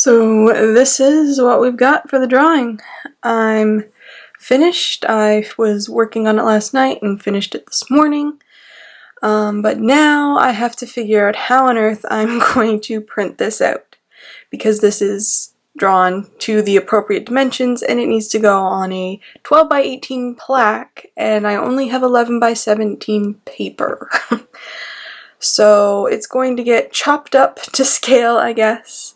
So this is what we've got for the drawing. I'm finished. I was working on it last night and finished it this morning. But now I have to figure out how on earth I'm going to print this out, because this is drawn to the appropriate dimensions and it needs to go on a 12 by 18 plaque, and I only have 11 by 17 paper. So it's going to get chopped up to scale, I guess.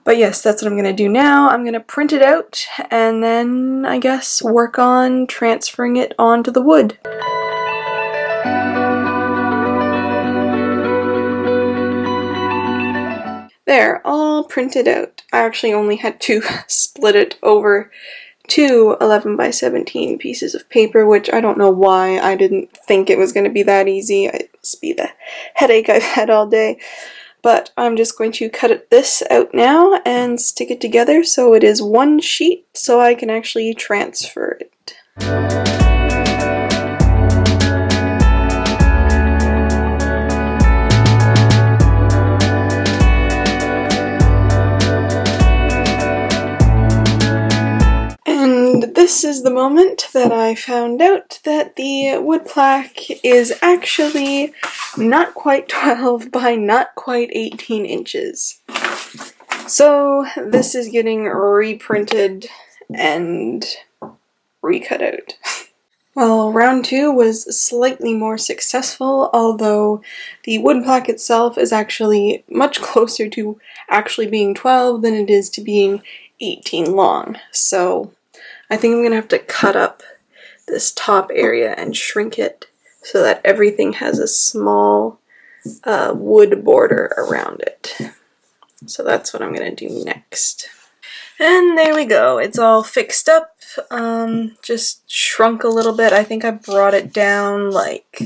But yes, that's what I'm going to do now. I'm going to print it out and then, I guess, work on transferring it onto the wood. There, all printed out. I actually only had to split it over two 11 by 17 pieces of paper, which I don't know why. I didn't think it was going to be that easy. It must be the headache I've had all day. But I'm just going to cut this out now and stick it together so it is one sheet so I can actually transfer it. And this is the moment that I found out that the wood plaque is actually not quite 12 by not quite 18 inches. So this is getting reprinted and recut out. Well, round 2 was slightly more successful, although the wood plaque itself is actually much closer to actually being 12 than it is to being 18 long. So I think I'm going to have to cut up this top area and shrink it so that everything has a small wood border around it. So that's what I'm going to do next. And there we go. It's all fixed up. Just shrunk a little bit. I think I brought it down like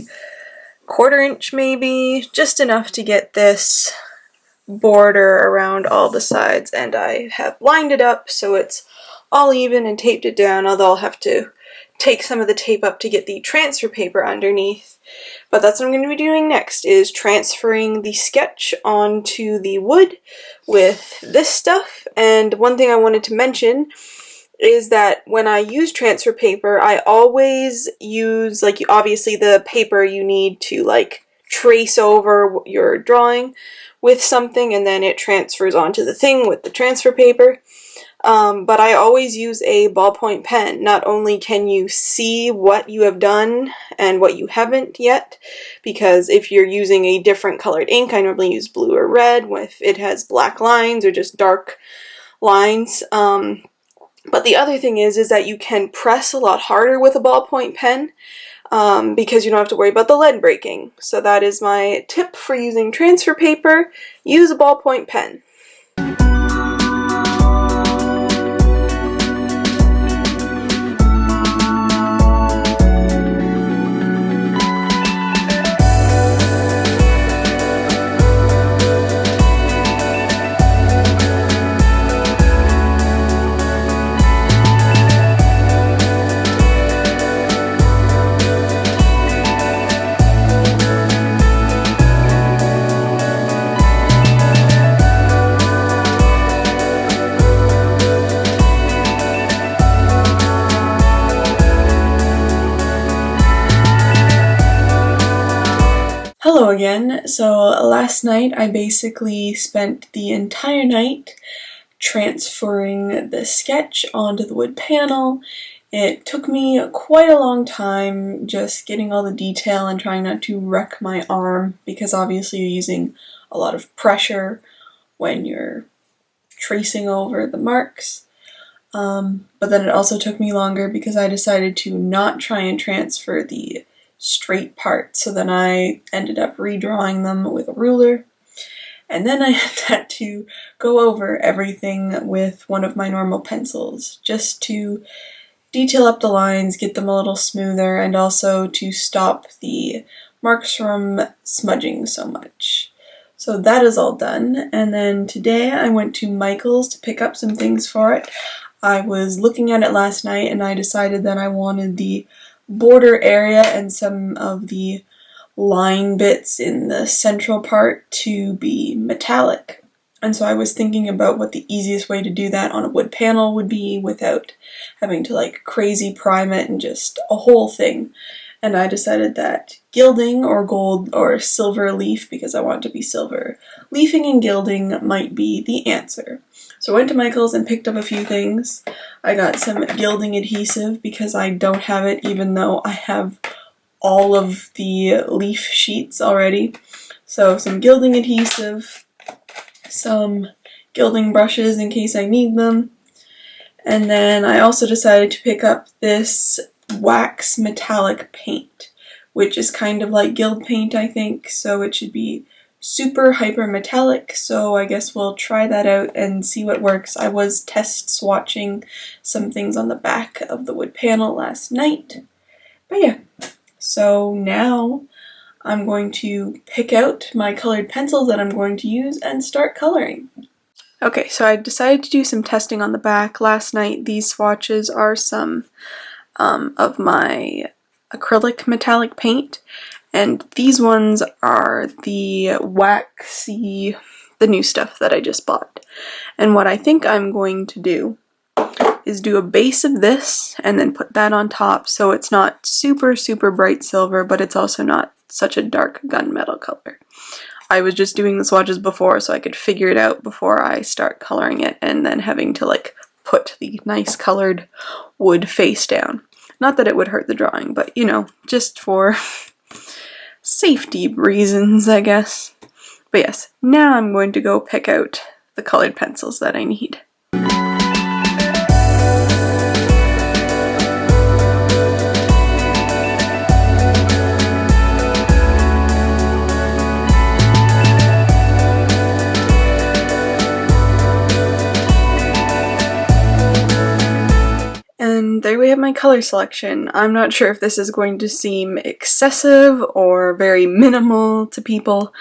1/4 inch maybe, just enough to get this border around all the sides, and I have lined it up so it's all even and taped it down, although I'll have to take some of the tape up to get the transfer paper underneath. But that's what I'm going to be doing next, is transferring the sketch onto the wood with this stuff. And one thing I wanted to mention is that when I use transfer paper, I always use, like, obviously the paper you need to, like, trace over your drawing with something, and then it transfers onto the thing with the transfer paper. But I always use a ballpoint pen. Not only can you see what you have done and what you haven't yet, because if you're using a different colored ink, I normally use blue or red if it has black lines or just dark lines. But the other thing is that you can press a lot harder with a ballpoint pen because you don't have to worry about the lead breaking. So that is my tip for using transfer paper. Use a ballpoint pen. Hello again. So last night I basically spent the entire night transferring the sketch onto the wood panel. It took me quite a long time just getting all the detail and trying not to wreck my arm, because obviously you're using a lot of pressure when you're tracing over the marks. But then it also took me longer because I decided to not try and transfer the straight part, so then I ended up redrawing them with a ruler, and then I had to go over everything with one of my normal pencils just to detail up the lines, get them a little smoother, and also to stop the marks from smudging so much. So that is all done, and then today I went to Michael's to pick up some things for it. I was looking at it last night and I decided that I wanted the border area and some of the line bits in the central part to be metallic. And so I was thinking about what the easiest way to do that on a wood panel would be without having to like crazy prime it and just a whole thing. And I decided that gilding or gold or silver leaf, because I want it to be silver, leafing and gilding might be the answer. So I went to Michael's and picked up a few things. I got some gilding adhesive because I don't have it even though I have all of the leaf sheets already. So some gilding adhesive, some gilding brushes in case I need them, and then I also decided to pick up this wax metallic paint, which is kind of like gild paint, I think, so it should be super hyper metallic, so I guess we'll try that out and see what works. I was test swatching some things on the back of the wood panel last night, but yeah, so now I'm going to pick out my colored pencils that I'm going to use and start coloring. Okay, so I decided to do some testing on the back last night. These swatches are some of my acrylic metallic paint, and these ones are the waxy, the new stuff that I just bought. And what I think I'm going to do is do a base of this and then put that on top so it's not super bright silver, but it's also not such a dark gunmetal color. I was just doing the swatches before so I could figure it out before I start coloring it and then having to like put the nice colored wood face down. Not that it would hurt the drawing, but you know, just for safety reasons, I guess. But yes, now I'm going to go pick out the colored pencils that I need. And there we have my color selection. I'm not sure if this is going to seem excessive or very minimal to people,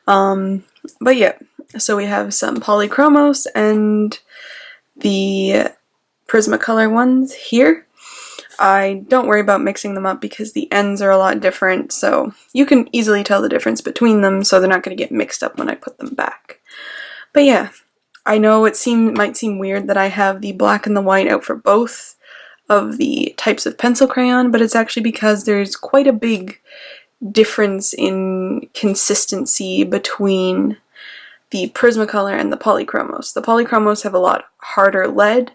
but yeah. So we have some polychromos and the Prismacolor ones here. I don't worry about mixing them up because the ends are a lot different, so you can easily tell the difference between them, so they're not going to get mixed up when I put them back. But yeah, I know it might seem weird that I have the black and the white out for both of the types of pencil crayon, but it's actually because there's quite a big difference in consistency between the Prismacolor and the polychromos. The polychromos have a lot harder lead,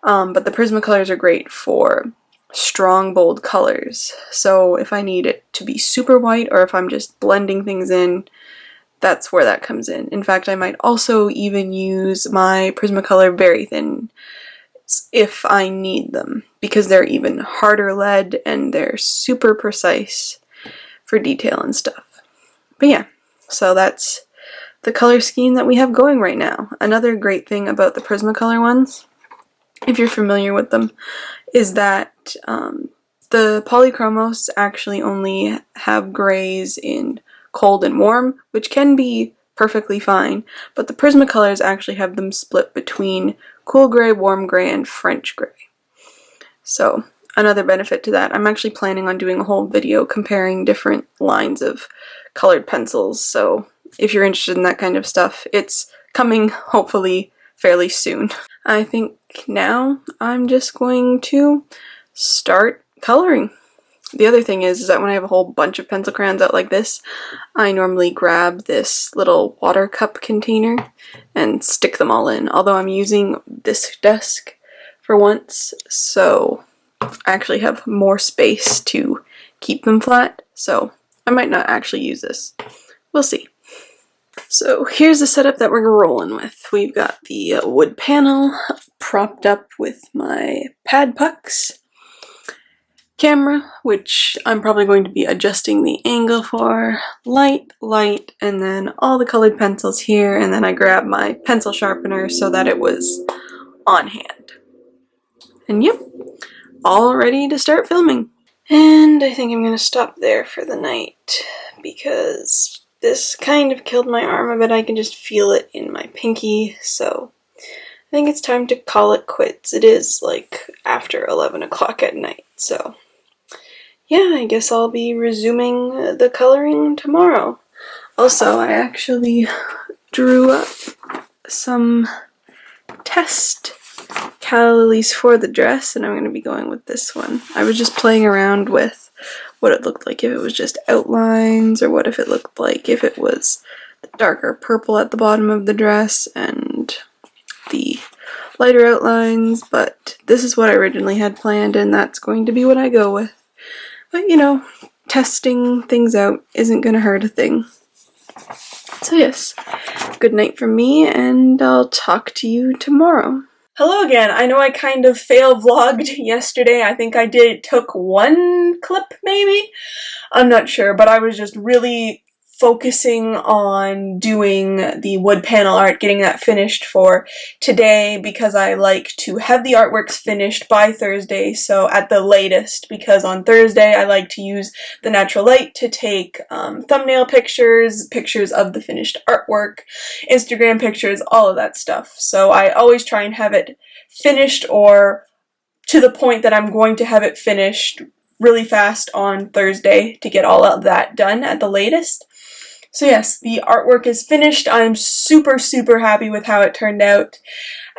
but the Prismacolors are great for strong, bold colors. So if I need it to be super white or if I'm just blending things in, that's where that comes in. In fact, I might also even use my Prismacolor Very Thin if I need them, because they're even harder lead and they're super precise for detail and stuff. But yeah, so that's the color scheme that we have going right now. Another great thing about the Prismacolor ones, if you're familiar with them, is that the polychromos actually only have grays in cold and warm, which can be perfectly fine, but the Prismacolors actually have them split between cool gray, warm gray, and French gray. So another benefit to that, I'm actually planning on doing a whole video comparing different lines of colored pencils, so if you're interested in that kind of stuff, it's coming hopefully fairly soon. I think now I'm just going to start coloring. The other thing is that when I have a whole bunch of pencil crayons out like this, I normally grab this little water cup container and stick them all in, although I'm using this desk for once, so I actually have more space to keep them flat, so I might not actually use this. We'll see. So here's the setup that we're rolling with. We've got the wood panel propped up with my pad pucks, camera, which I'm probably going to be adjusting the angle for, light, and then all the colored pencils here, and then I grabbed my pencil sharpener so that it was on hand. And yep, all ready to start filming. And I think I'm going to stop there for the night because this kind of killed my arm a bit. I can just feel it in my pinky, so I think it's time to call it quits. It is like after 11 o'clock at night, so yeah, I guess I'll be resuming the coloring tomorrow. Also, I actually drew up some test calories for the dress, and I'm going to be going with this one. I was just playing around with what it looked like if it was just outlines, or what if it looked like if it was the darker purple at the bottom of the dress and the lighter outlines, but this is what I originally had planned, and that's going to be what I go with. But you know, testing things out isn't going to hurt a thing. So yes, good night from me, and I'll talk to you tomorrow. Hello again. I know I kind of fail vlogged yesterday. I think I took one clip maybe? I'm not sure, but I was just really focusing on doing the wood panel art, getting that finished for today, because I like to have the artworks finished by Thursday, so at the latest, because on Thursday I like to use the natural light to take thumbnail pictures, pictures of the finished artwork, Instagram pictures, all of that stuff. So I always try and have it finished, or to the point that I'm going to have it finished really fast on Thursday to get all of that done at the latest. So yes, the artwork is finished. I'm super happy with how it turned out,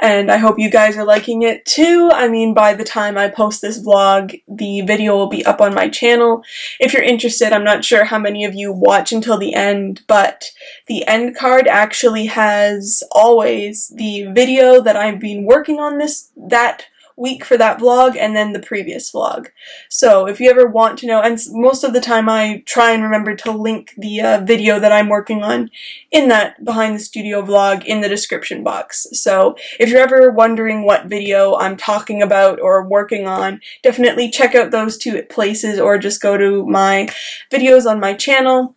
and I hope you guys are liking it too. I mean, by the time I post this vlog, the video will be up on my channel. If you're interested, I'm not sure how many of you watch until the end, but the end card actually has always the video that I've been working on that week for that vlog, and then the previous vlog. So if you ever want to know, and most of the time I try and remember to link the video that I'm working on in that behind the studio vlog in the description box. So if you're ever wondering what video I'm talking about or working on, definitely check out those two places, or just go to my videos on my channel.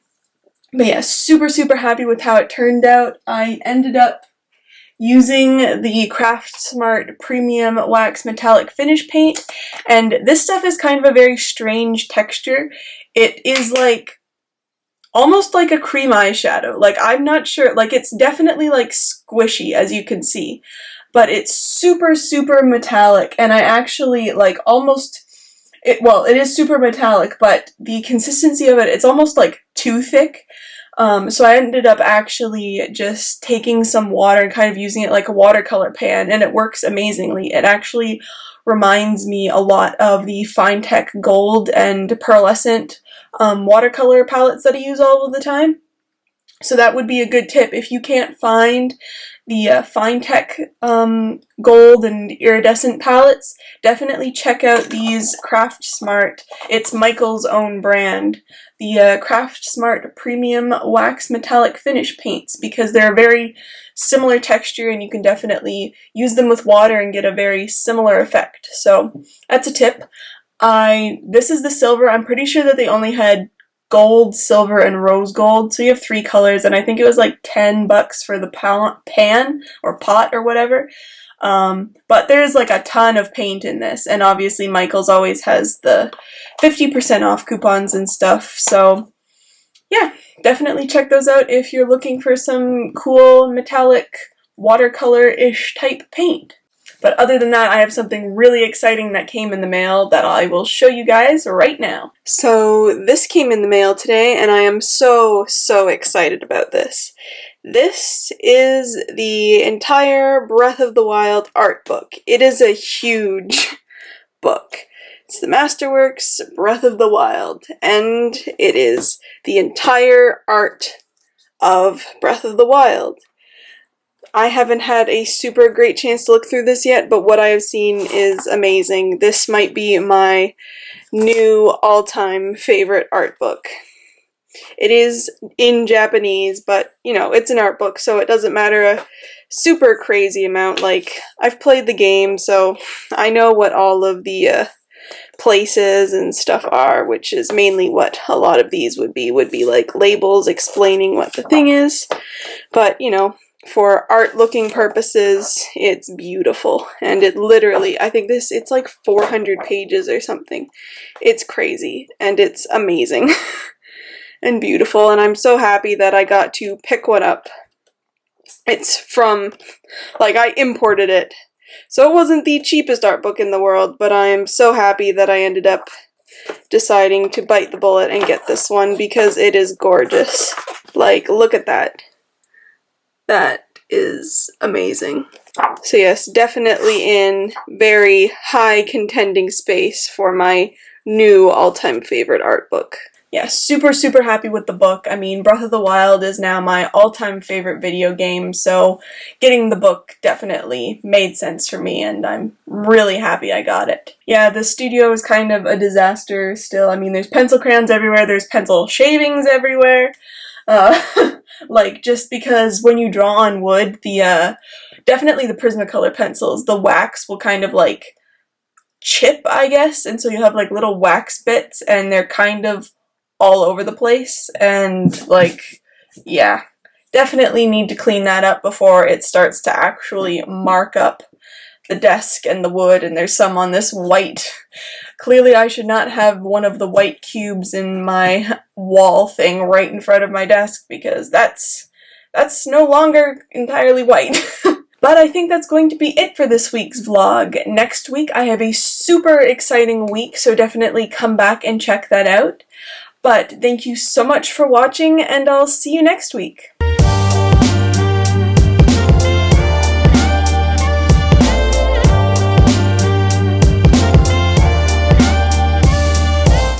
But yeah, super happy with how it turned out. I ended up using the Craft Smart Premium Wax Metallic Finish Paint, and this stuff is kind of a very strange texture. It is like almost like a cream eyeshadow. Like, I'm not sure, like, it's definitely like squishy, as you can see, but it's super metallic, and I actually like it is super metallic, but the consistency of it's almost like too thick. So I ended up actually just taking some water and kind of using it like a watercolor pan, and it works amazingly. It actually reminds me a lot of the Finetec Gold and Pearlescent watercolor palettes that I use all of the time. So that would be a good tip. If you can't find the Finetec Gold and Iridescent palettes, definitely check out these Craft Smart. It's Michael's own brand. The Craft Smart Premium Wax Metallic Finish paints, because they're a very similar texture, and you can definitely use them with water and get a very similar effect. So that's a tip. This is the silver. I'm pretty sure that they only had gold, silver, and rose gold, so you have 3 colors, and I think it was like $10 for the pan or pot or whatever. But there's like a ton of paint in this, and obviously Michael's always has the 50% off coupons and stuff, so yeah, definitely check those out if you're looking for some cool metallic watercolor-ish type paint. But other than that, I have something really exciting that came in the mail that I will show you guys right now. So this came in the mail today, and I am so excited about this. This is the entire Breath of the Wild art book. It is a huge book. It's the Masterworks Breath of the Wild, and it is the entire art of Breath of the Wild. I haven't had a super great chance to look through this yet, but what I have seen is amazing. This might be my new all-time favorite art book. It is in Japanese, but, you know, it's an art book, so it doesn't matter a super crazy amount. Like, I've played the game, so I know what all of the places and stuff are, which is mainly what a lot of these would be like labels explaining what the thing is. But, you know, for art-looking purposes, it's beautiful, and it literally, I think it's like 400 pages or something. It's crazy, and it's amazing, and beautiful, and I'm so happy that I got to pick one up. It's from, like, I imported it, so it wasn't the cheapest art book in the world, but I am so happy that I ended up deciding to bite the bullet and get this one, because it is gorgeous. Like, look at that. That is amazing. So yes, definitely in very high contending space for my new all-time favorite art book. Yeah, super, super happy with the book. I mean, Breath of the Wild is now my all-time favorite video game, so getting the book definitely made sense for me, and I'm really happy I got it. Yeah, the studio is kind of a disaster still. I mean, there's pencil crayons everywhere, there's pencil shavings everywhere. Like, just because when you draw on wood, definitely the Prismacolor pencils, the wax will kind of, like, chip, I guess, and so you have, like, little wax bits, and they're kind of all over the place, and, like, yeah, definitely need to clean that up before it starts to actually mark up the desk and the wood, and there's some on this white. Clearly I should not have one of the white cubes in my wall thing right in front of my desk, because that's no longer entirely white. But I think that's going to be it for this week's vlog. Next week I have a super exciting week, so definitely come back and check that out. But thank you so much for watching, and I'll see you next week.